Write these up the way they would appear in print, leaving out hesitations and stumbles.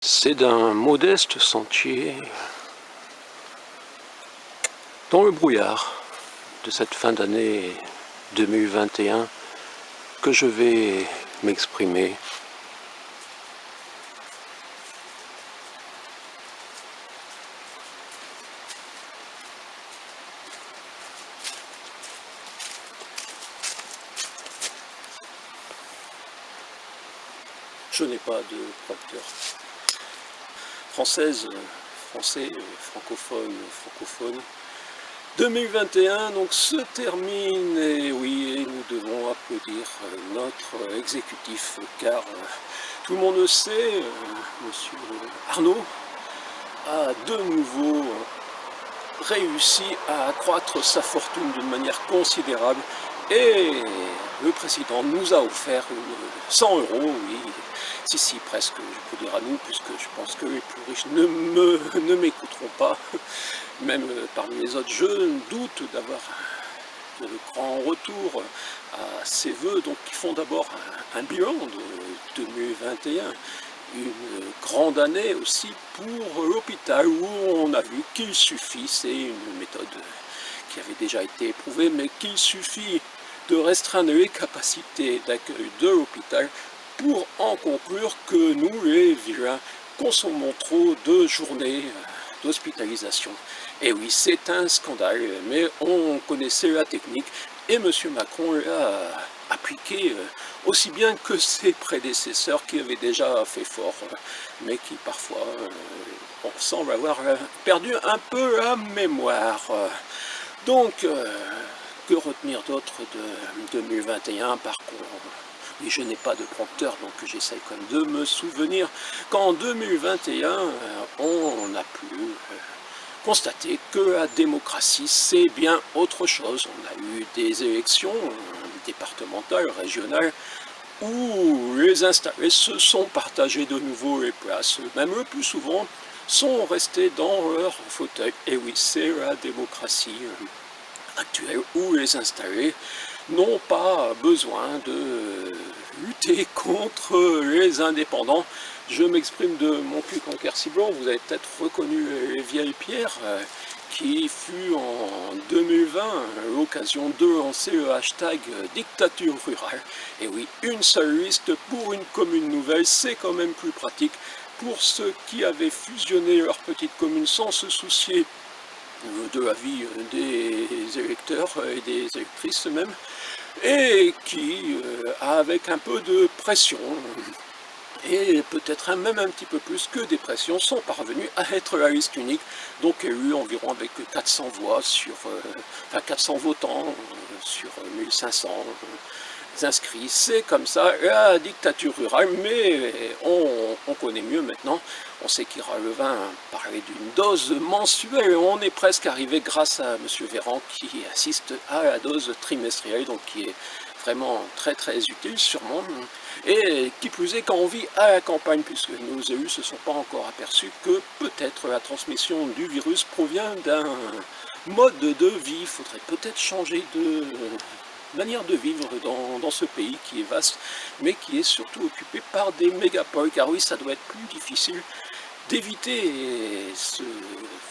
C'est d'un modeste sentier dans le brouillard de cette fin d'année 2021 que je vais m'exprimer. Je n'ai pas de prompteur. Française, français, francophone. 2021 donc se termine et oui, et nous devons applaudir notre exécutif car tout le monde le sait, monsieur Arnaud a de nouveau réussi à accroître sa fortune d'une manière considérable et le président nous a offert 100 €, oui, si presque, je peux dire à nous, puisque je pense que les plus riches ne m'écouteront pas, même parmi les autres. Je doute d'avoir de grands retours à ces vœux, donc qui font d'abord un bilan de 2021, une grande année aussi pour l'hôpital où on a vu qu'il suffit, c'est une méthode qui avait déjà été éprouvée, mais qu'il suffit de restreindre les capacités d'accueil de l'hôpital pour en conclure que nous, les vilains, consommons trop de journées d'hospitalisation. Et oui, c'est un scandale, mais on connaissait la technique et M. Macron l'a appliqué aussi bien que ses prédécesseurs qui avaient déjà fait fort, mais qui parfois, on semble avoir perdu un peu la mémoire. Donc, que retenir d'autre de 2021 par contre? Oui, je n'ai pas de prompteur, donc j'essaye quand même de me souvenir qu'en 2021, on a pu constater que la démocratie, c'est bien autre chose. On a eu des élections départementales, régionales, où les installés se sont partagés de nouveau les places, même le plus souvent, sont restés dans leur fauteuil. Et oui, c'est la démocratie actuelle où les installés n'ont pas besoin de lutter contre les indépendants. Je m'exprime de mon cul conquer ciblon. Vous avez peut-être reconnu les vieilles pierres qui fut en 2020 l'occasion de lancer le hashtag dictature rurale. Et oui, une seule liste pour une commune nouvelle, c'est quand même plus pratique pour ceux qui avaient fusionné leur petite commune sans se soucier de l'avis des électeurs et des électrices même, et qui, avec un peu de pression, et peut-être même un petit peu plus que des pressions, sont parvenus à être la liste unique, donc élus environ avec 400 voix sur, enfin 400 votants sur 1500 inscrits. C'est comme ça la dictature rurale, mais on connaît mieux maintenant. On sait qu'Ira Levin parlait d'une dose mensuelle. On est presque arrivé grâce à M. Véran qui assiste à la dose trimestrielle, donc qui est vraiment très utile sûrement. Et qui plus est quand on vit à la campagne, puisque nos élus ne se sont pas encore aperçus que peut-être la transmission du virus provient d'un mode de vie. Il faudrait peut-être changer de manière de vivre dans ce pays qui est vaste, mais qui est surtout occupé par des mégapoles, car oui, ça doit être plus difficile d'éviter ce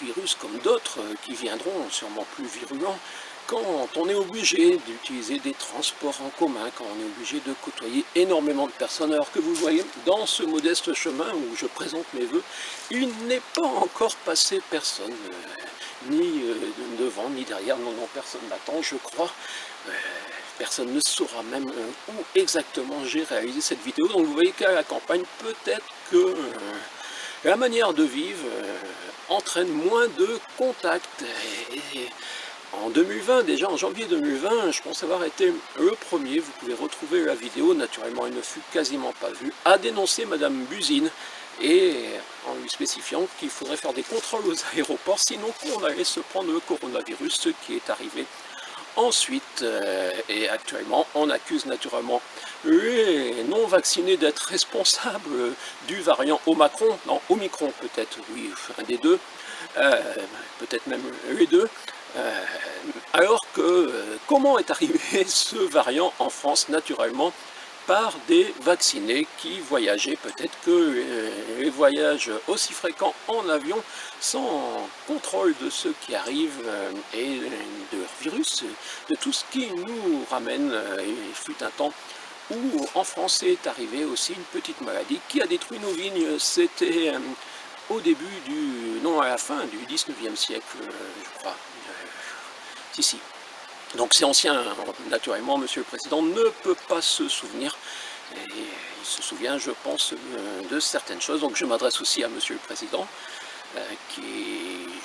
virus comme d'autres qui viendront sûrement plus virulents quand on est obligé d'utiliser des transports en commun, quand on est obligé de côtoyer énormément de personnes, alors que vous voyez, dans ce modeste chemin où je présente mes vœux, il n'est pas encore passé personne, ni devant, ni derrière, non, personne n'attend, je crois. Personne ne saura même où exactement j'ai réalisé cette vidéo, donc vous voyez qu'à la campagne, peut-être que la manière de vivre entraîne moins de contacts. Et en 2020, déjà en janvier 2020, je pense avoir été le premier, vous pouvez retrouver la vidéo, naturellement elle ne fut quasiment pas vue, à dénoncer Madame Buzyn, et en lui spécifiant qu'il faudrait faire des contrôles aux aéroports, sinon qu'on allait se prendre le coronavirus, ce qui est arrivé ensuite. Et actuellement, on accuse naturellement les non-vaccinés d'être responsables du variant Omicron, non, Omicron peut-être, oui, un des deux, peut-être même les deux. Alors que, comment est arrivé ce variant en France? Naturellement, par des vaccinés qui voyageaient. Peut-être que les voyages aussi fréquents en avion sans contrôle de ceux qui arrivent et de leur virus, de tout ce qui nous ramène. Il fut un temps où en France est arrivée aussi une petite maladie qui a détruit nos vignes. C'était au début non, à la fin du 19e siècle, je crois. Si. Donc c'est ancien, naturellement, Monsieur le Président ne peut pas se souvenir, et il se souvient, je pense, de certaines choses. Donc je m'adresse aussi à Monsieur le Président, qui,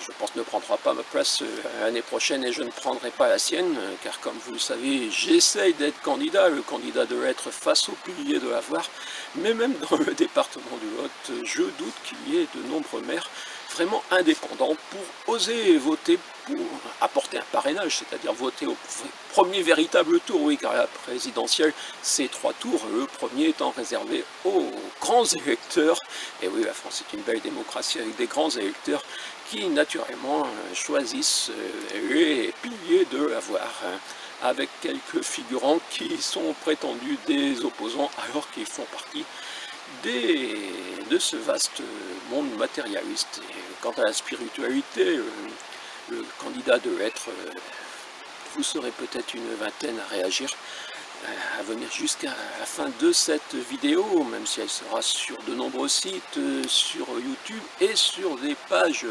je pense, ne prendra pas ma place l'année prochaine et je ne prendrai pas la sienne, car comme vous le savez, j'essaye d'être candidat, le candidat de l'être face au pilier de l'avoir, mais même dans le département du Lot, je doute qu'il y ait de nombreux maires vraiment indépendants pour oser voter pour apporter un parrainage, c'est-à-dire voter au premier véritable tour, oui, car la présidentielle, c'est 3 tours, le premier étant réservé aux grands électeurs, et oui, la France est une belle démocratie avec des grands électeurs qui, naturellement, choisissent les piliers de l'avoir, avec quelques figurants qui sont prétendus des opposants, alors qu'ils font partie de ce vaste monde matérialiste. Et quant à la spiritualité, le candidat de l'être, vous serez peut-être une vingtaine à réagir, à venir jusqu'à la fin de cette vidéo, même si elle sera sur de nombreux sites, sur YouTube et sur des pages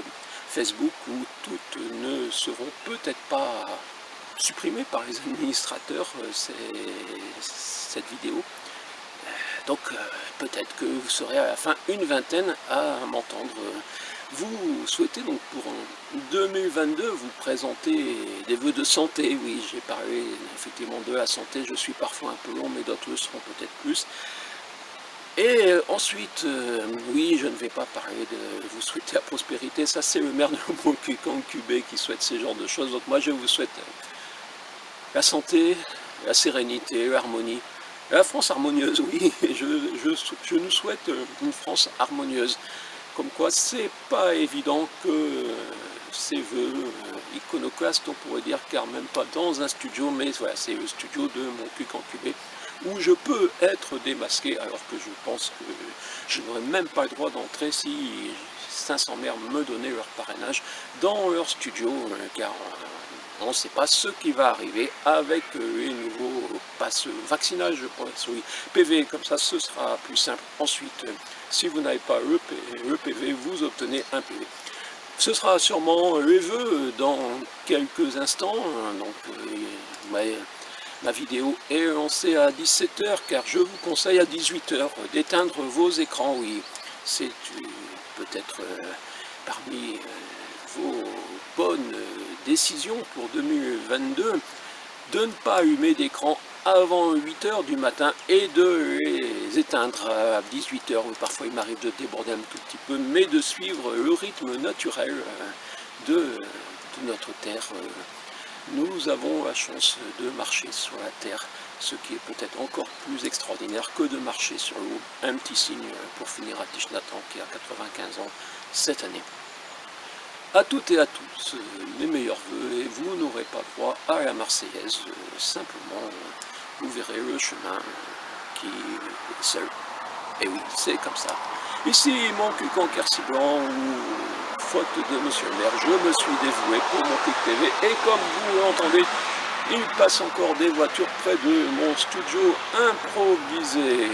Facebook où toutes ne seront peut-être pas supprimées par les administrateurs, cette vidéo. Donc peut-être que vous serez à la fin une vingtaine à m'entendre. Vous souhaitez donc pour 2022 vous présenter des vœux de santé. Oui, j'ai parlé effectivement de la santé, je suis parfois un peu long, mais d'autres le seront peut-être plus. Et ensuite, oui, je ne vais pas parler de vous souhaiter la prospérité, ça c'est le maire de Moncuq-en-Cubé qui souhaite ce genre de choses. Donc moi je vous souhaite la santé, la sérénité, l'harmonie. La France harmonieuse, oui, je nous souhaite une France harmonieuse. Comme quoi, c'est pas évident que ces vœux iconoclastes, on pourrait dire, car même pas dans un studio, mais voilà, c'est le studio de Moncuq-en-Cubé, où je peux être démasqué, alors que je pense que je n'aurais même pas le droit d'entrer si 500 maires me donnaient leur parrainage dans leur studio, car on ne sait pas ce qui va arriver avec les nouveaux passes vaccinage, je pense, oui, PV, comme ça ce sera plus simple. Ensuite, si vous n'avez pas le PV, vous obtenez un PV. Ce sera sûrement les vœux dans quelques instants, donc ma vidéo est lancée à 17 h, car je vous conseille à 18 h d'éteindre vos écrans, oui, c'est peut-être parmi vos bonnes décision pour 2022 de ne pas allumer d'écran avant 8 h du matin et de les éteindre à 18 h. Parfois il m'arrive de déborder un tout petit peu, mais de suivre le rythme naturel de notre terre. Nous avons la chance de marcher sur la terre, ce qui est peut-être encore plus extraordinaire que de marcher sur l'eau. Un petit signe pour finir à Thich Nhat Hanh qui a 95 ans cette année. À toutes et à tous, mes meilleurs voeux, et vous n'aurez pas droit à la Marseillaise, simplement vous verrez le chemin qui est seul. Et oui, c'est comme ça. Ici, Moncuq-en-Quercy-Blanc, où, faute de monsieur le maire, je me suis dévoué pour Moncuq TV, et comme vous l'entendez, il passe encore des voitures près de mon studio improvisé.